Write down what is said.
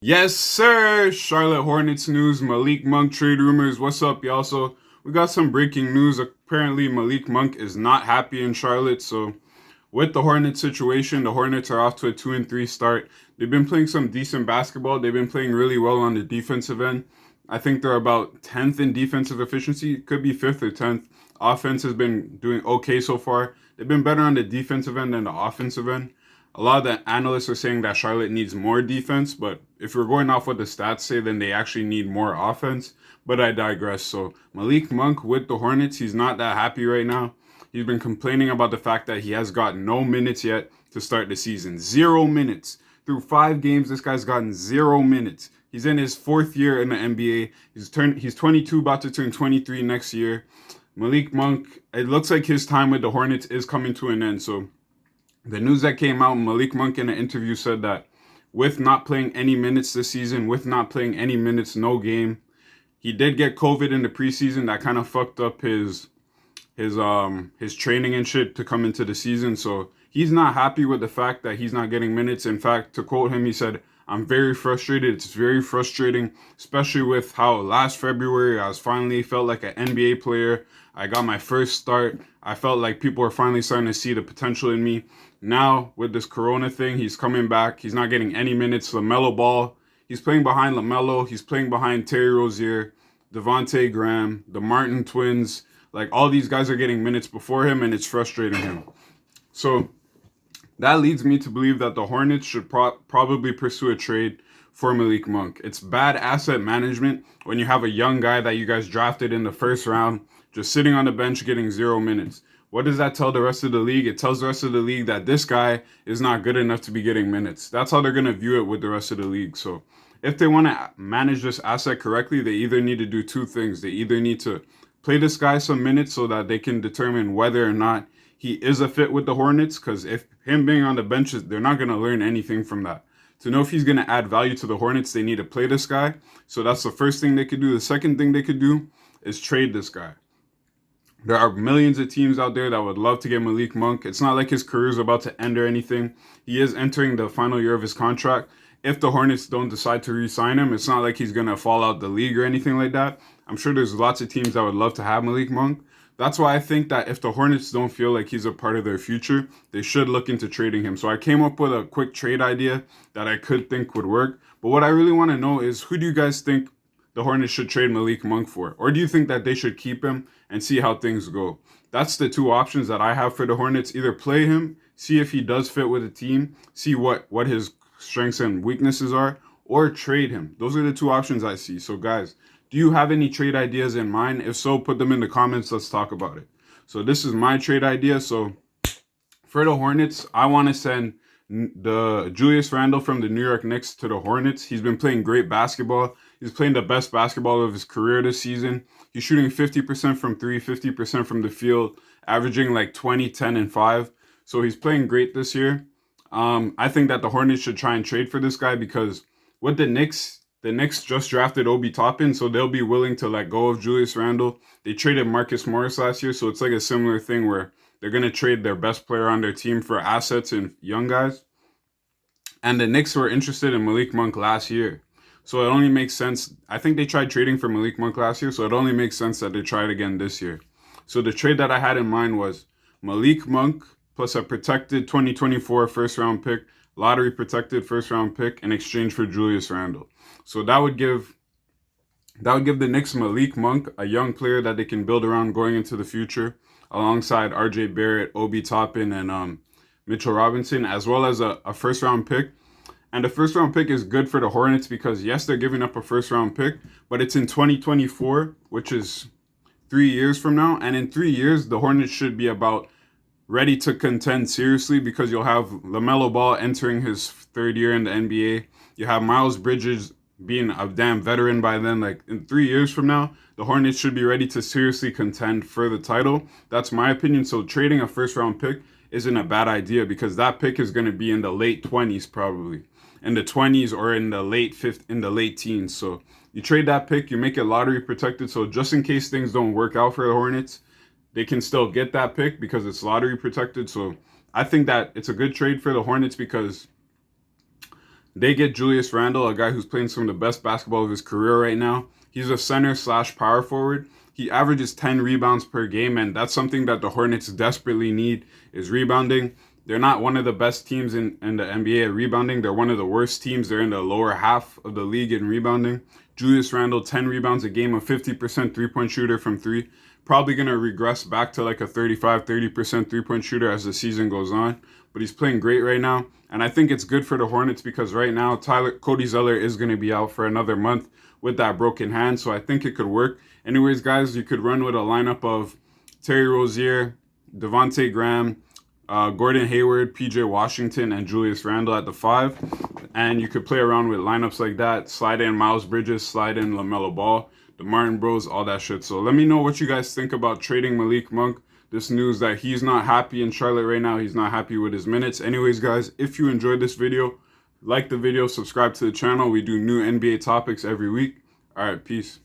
Yes, sir. Charlotte Hornets news, Malik Monk trade rumors. What's up, y'all? So, we got some breaking news. Apparently, Malik Monk is not happy in Charlotte. So, with the Hornets situation, the Hornets are off to a 2-3 start. They've been playing some decent basketball. They've been playing really well on the defensive end. I think they're about 10th in defensive efficiency. Could be 5th or 10th. Offense has been doing okay so far. They've been better on the defensive end than the offensive end. A lot of the analysts are saying that Charlotte needs more defense, but if we're going off what the stats say, then they actually need more offense. But I digress. So Malik Monk with the Hornets, he's not that happy right now. He's been complaining about the fact that he has gotten no minutes yet to start the season. 0 minutes. Through 5 games, this guy's gotten 0 minutes. He's in his 4th year in the NBA. He's 22, about to turn 23 next year. Malik Monk, it looks like his time with the Hornets is coming to an end. So the news that came out, Malik Monk in an interview said that with not playing any minutes this season, with not playing any minutes, no game, he did get COVID in the preseason. That kind of fucked up his training and shit to come into the season. So he's not happy with the fact that he's not getting minutes. In fact, to quote him, he said, "I'm very frustrated. It's very frustrating, especially with how last February I was finally felt like an NBA player. I got my first start. I felt like people were finally starting to see the potential in me. Now with this Corona thing, he's coming back. He's not getting any minutes. LaMelo Ball, he's playing behind LaMelo. He's playing behind Terry Rozier, Devontae Graham, the Martin twins. Like, all these guys are getting minutes before him, and it's frustrating him." So that leads me to believe that the Hornets should probably pursue a trade for Malik Monk. It's bad asset management when you have a young guy that you guys drafted in the first round just sitting on the bench getting 0 minutes. What does that tell the rest of the league? It tells the rest of the league that this guy is not good enough to be getting minutes. That's how they're going to view it with the rest of the league. So if they want to manage this asset correctly, they either need to do two things. They either need to play this guy some minutes so that they can determine whether or not he is a fit with the Hornets, because if him being on the bench, they're not going to learn anything from that. To know if he's going to add value to the Hornets, they need to play this guy. So that's the first thing they could do. The second thing they could do is trade this guy. There are millions of teams out there that would love to get Malik Monk. It's not like his career is about to end or anything. He is entering the final year of his contract. If the Hornets don't decide to re-sign him, it's not like he's going to fall out the league or anything like that. I'm sure there's lots of teams that would love to have Malik Monk. That's why I think that if the Hornets don't feel like he's a part of their future, they should look into trading him. So I came up with a quick trade idea that I could think would work. But what I really want to know is, who do you guys think the Hornets should trade Malik Monk for? Or do you think that they should keep him and see how things go? That's the two options that I have for the Hornets. Either play him, see if he does fit with the team, see what his strengths and weaknesses are, or trade him. Those are the two options I see. So guys, do you have any trade ideas in mind? If so, put them in the comments. Let's talk about it. So this is my trade idea. So for the Hornets, I want to send the Julius Randle from the New York Knicks to the Hornets. He's been playing great basketball. He's playing the best basketball of his career this season. He's shooting 50% from three, 50% from the field, averaging like 20, 10, and 5. So he's playing great this year. I think that the Hornets should try and trade for this guy, because with the Knicks just drafted Obi Toppin, so they'll be willing to let go of Julius Randle. They traded Marcus Morris last year, so it's like a similar thing where they're going to trade their best player on their team for assets and young guys. And the Knicks were interested in Malik Monk last year. So it only makes sense. I think they tried trading for Malik Monk last year, so it only makes sense that they try it again this year. So the trade that I had in mind was Malik Monk plus a protected 2024 first round pick, lottery protected first round pick, in exchange for Julius Randle. So that would give the Knicks Malik Monk, a young player that they can build around going into the future, alongside RJ Barrett, Obi Toppin, and Mitchell Robinson, as well as a first round pick. And the first round pick is good for the Hornets because, yes, they're giving up a first round pick, but it's in 2024, which is 3 years from now. And in 3 years, the Hornets should be about ready to contend seriously, because you'll have LaMelo Ball entering his 3rd year in the NBA. You have Miles Bridges being a damn veteran by then. Like, in 3 years from now, the Hornets should be ready to seriously contend for the title. That's my opinion. So trading a first round pick isn't a bad idea, because that pick is going to be in the late 20s, probably in the 20s, or in the late teens. So you trade that pick, you make it lottery protected. So just in case things don't work out for the Hornets, they can still get that pick because it's lottery protected. So I think that it's a good trade for the Hornets, because They get Julius Randle, a guy who's playing some of the best basketball of his career right now. He's a center slash power forward. He averages 10 rebounds per game, and that's something that the Hornets desperately need is rebounding. They're not one of the best teams in the NBA at rebounding. They're one of the worst teams. They're in the lower half of the league in rebounding. Julius Randle, 10 rebounds a game, a 50% three-point shooter from three. Probably going to regress back to like a 30% three-point shooter as the season goes on. But he's playing great right now. And I think it's good for the Hornets because right now Cody Zeller is going to be out for another month with that broken hand. So I think it could work. Anyways, guys, you could run with a lineup of Terry Rozier, Devontae Graham, Gordon Hayward, PJ Washington, and Julius Randle at the 5. And you could play around with lineups like that. Slide in Miles Bridges, slide in LaMelo Ball, the Martin Bros, all that shit. So let me know what you guys think about trading Malik Monk. This news that he's not happy in Charlotte right now. He's not happy with his minutes. Anyways, guys, if you enjoyed this video, like the video, subscribe to the channel. We do new NBA topics every week. All right, peace.